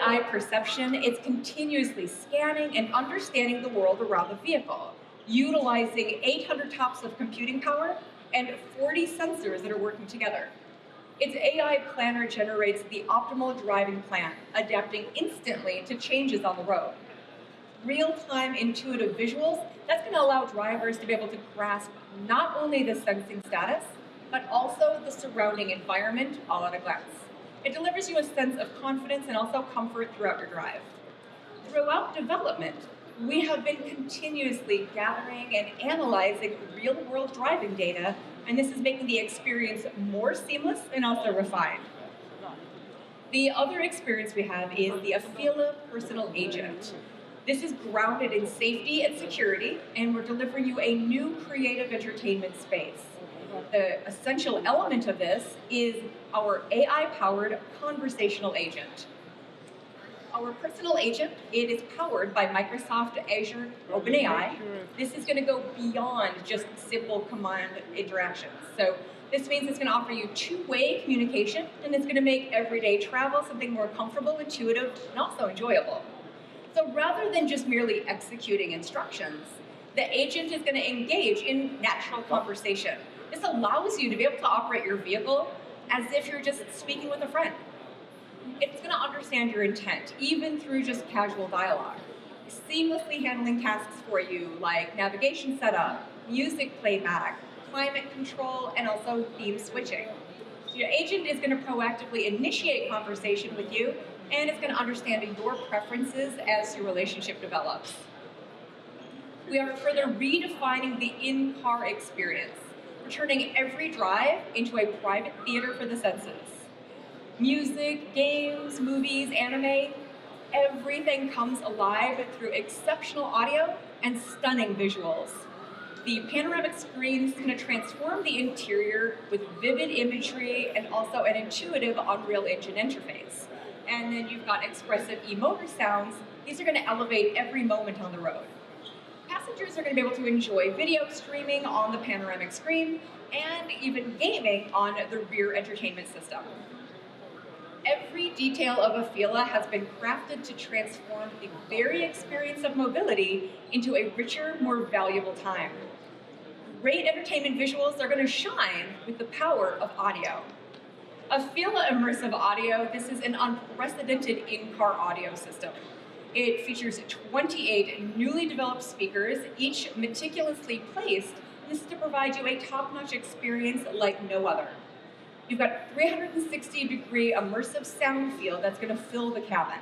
AI perception, it's continuously scanning and understanding the world around the vehicle, utilizing 800 TOPS of computing power and 40 sensors that are working together. Its AI planner generates the optimal driving plan, adapting instantly to changes on the road. Real-time intuitive visuals, that's going to allow drivers to be able to grasp not only the sensing status, but also the surrounding environment all at a glance. It delivers you a sense of confidence and also comfort throughout your drive. Throughout development, we have been continuously gathering and analyzing real-world driving data, and this is making the experience more seamless and also refined. The other experience we have is the AFEELA Personal Agent. This is grounded in safety and security, and we're delivering you a new creative entertainment space. The essential element of this is our AI-powered conversational agent. Our personal agent, it is powered by Microsoft Azure OpenAI. This is going to go beyond just simple command interactions. So this means it's going to offer you two-way communication, and it's going to make everyday travel something more comfortable, intuitive, and also enjoyable. So rather than just merely executing instructions, the agent is going to engage in natural conversation. This allows you to be able to operate your vehicle as if you're just speaking with a friend. It's going to understand your intent, even through just casual dialogue, seamlessly handling tasks for you like navigation setup, music playback, climate control, and also theme switching. So your agent is going to proactively initiate conversation with you, and it's going to understand your preferences as your relationship develops. We are further redefining the in-car experience, turning every drive into a private theater for the senses. Music, games, movies, anime, everything comes alive through exceptional audio and stunning visuals. The panoramic screen is going to transform the interior with vivid imagery and also an intuitive Unreal Engine interface. And then you've got expressive e-motor sounds. These are going to elevate every moment on the road. Passengers are going to be able to enjoy video streaming on the panoramic screen and even gaming on the rear entertainment system. Every detail of AFEELA has been crafted to transform the very experience of mobility into a richer, more valuable time. Great entertainment visuals are going to shine with the power of audio. AFEELA Immersive Audio, this is an unprecedented in-car audio system. It features 28 newly developed speakers, each meticulously placed. This is to provide you a top-notch experience like no other. You've got 360-degree immersive sound field that's going to fill the cabin.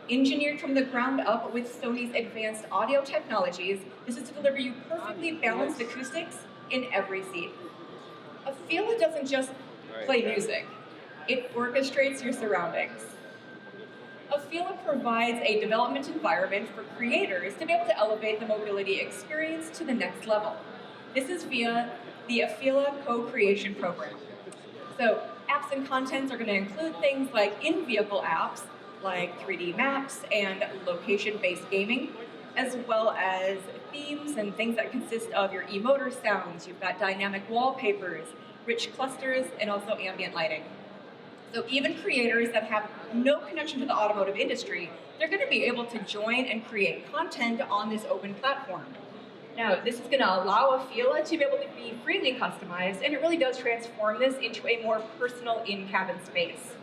Engineered from the ground up with Sony's advanced audio technologies, this is to deliver you perfectly balanced acoustics in every seat. AFEELA doesn't just play music, it orchestrates your surroundings. AFEELA provides a development environment for creators to be able to elevate the mobility experience to the next level. This is via the AFEELA Co-Creation Program. So apps and contents are going to include things like in-vehicle apps, like 3D maps and location-based gaming, as well as themes and things that consist of your e-motor sounds. You've got dynamic wallpapers, rich clusters, and also ambient lighting. So even creators that have no connection to the automotive industry, they're going to be able to join and create content on this open platform. Now, this is going to allow AFEELA to be able to be freely customized, and it really does transform this into a more personal in-cabin space.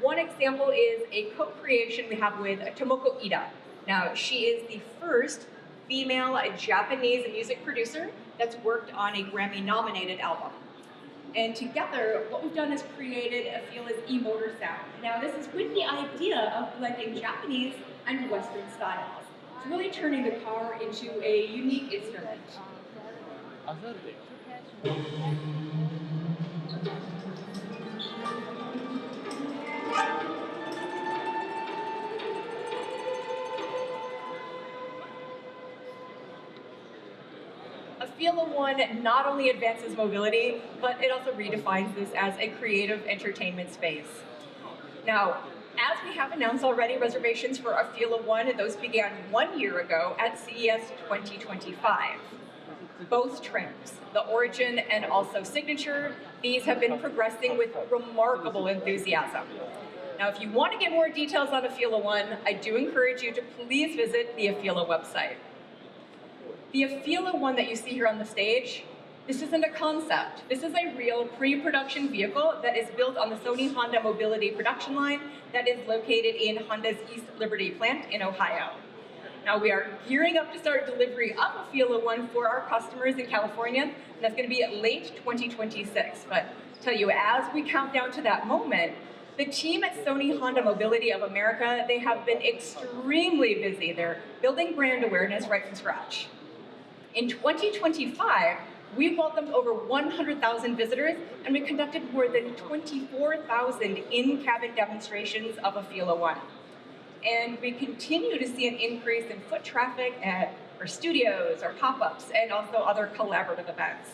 One example is a co-creation we have with Tomoko Ida. Now, she is the first female Japanese music producer that's worked on a Grammy-nominated album. And together, what we've done is created AFEELA's e-motor sound. Now, this is with the idea of blending Japanese and Western styles. It's really turning the car into a unique instrument. AFEELA One not only advances mobility, but it also redefines this as a creative entertainment space. Now, as we have announced already, reservations for AFEELA One, those began 1 year ago at CES 2025. Both trims, the Origin and also Signature, these have been progressing with remarkable enthusiasm. Now, if you want to get more details on AFEELA One, I do encourage you to please visit the AFEELA website. The AFEELA One that you see here on the stage, this isn't a concept. This is a real pre-production vehicle that is built on the Sony Honda Mobility production line that is located in Honda's East Liberty plant in Ohio. Now, we are gearing up to start delivery of AFEELA One for our customers in California, and that's going to be late 2026. But I tell you, as we count down to that moment, the team at Sony Honda Mobility of America, they have been extremely busy. They're building brand awareness right from scratch. In 2025, we welcomed over 100,000 visitors, and we conducted more than 24,000 in-cabin demonstrations of AFEELA One. And we continue to see an increase in foot traffic at our studios, our pop-ups, and also other collaborative events.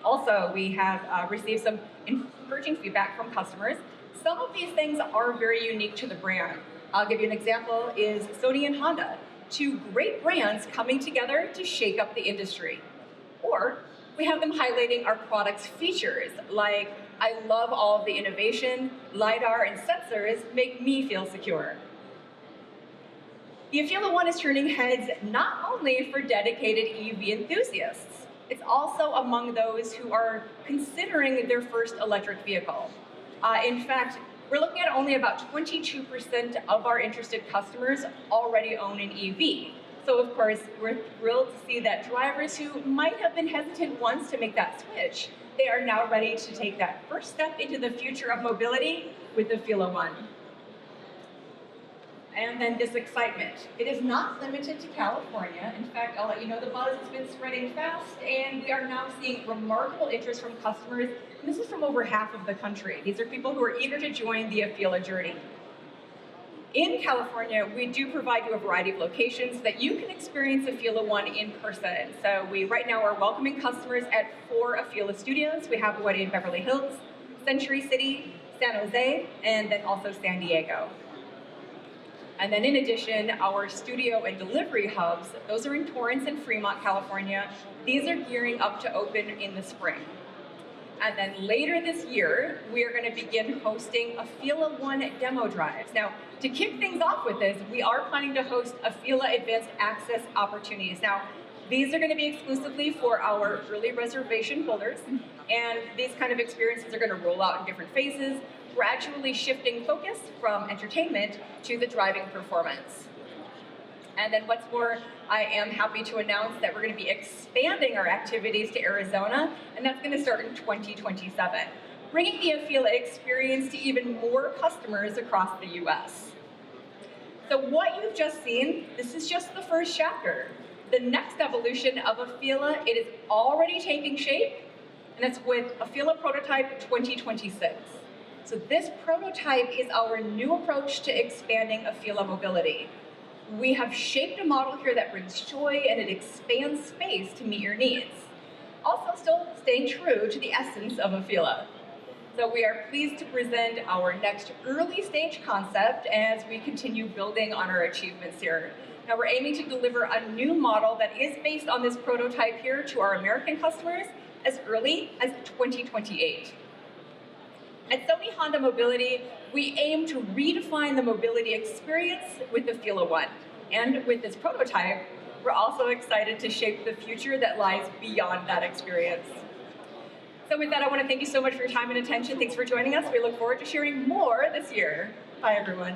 Also, we have received some encouraging feedback from customers. Some of these things are very unique to the brand. I'll give you an example is Sony and Honda, two great brands coming together to shake up the industry. Or we have them highlighting our product's features, like, I love all of the innovation, LiDAR and sensors make me feel secure. The AFEELA One is turning heads not only for dedicated EV enthusiasts, it's also among those who are considering their first electric vehicle. In fact, we're looking at only about 22% of our interested customers already own an EV. So of course, we're thrilled to see that drivers who might have been hesitant once to make that switch, they are now ready to take that first step into the future of mobility with the AFEELA One. And then this excitement. It is not limited to California. In fact, I'll let you know the buzz has been spreading fast, and we are now seeing remarkable interest from customers. And this is from over half of the country. These are people who are eager to join the AFEELA journey. In California, we do provide you a variety of locations that you can experience AFEELA One in person. So we right now are welcoming customers at 4 AFEELA studios. We have one in Beverly Hills, Century City, San Jose, and then also San Diego. And then in addition, our studio and delivery hubs, those are in Torrance and Fremont, California. These are gearing up to open in the spring. And then later this year, we are going to begin hosting AFEELA One demo drives. Now, to kick things off with this, we are planning to host AFEELA Advanced Access opportunities. Now, these are going to be exclusively for our early reservation holders, and these kind of experiences are going to roll out in different phases, gradually shifting focus from entertainment to the driving performance. And then what's more, I am happy to announce that we're going to be expanding our activities to Arizona, and that's going to start in 2027, bringing the AFEELA experience to even more customers across the US. So what you've just seen, this is just the first chapter. The next evolution of AFEELA, it is already taking shape, and it's with AFEELA Prototype 2026. So this prototype is our new approach to expanding AFEELA mobility. We have shaped a model here that brings joy and it expands space to meet your needs. Also still staying true to the essence of AFEELA. So we are pleased to present our next early stage concept as we continue building on our achievements here. Now we're aiming to deliver a new model that is based on this prototype here to our American customers as early as 2028. At Sony Honda Mobility, we aim to redefine the mobility experience with the AFEELA One. And with this prototype, we're also excited to shape the future that lies beyond that experience. So with that, I want to thank you so much for your time and attention. Thanks for joining us. We look forward to sharing more this year. Bye, everyone.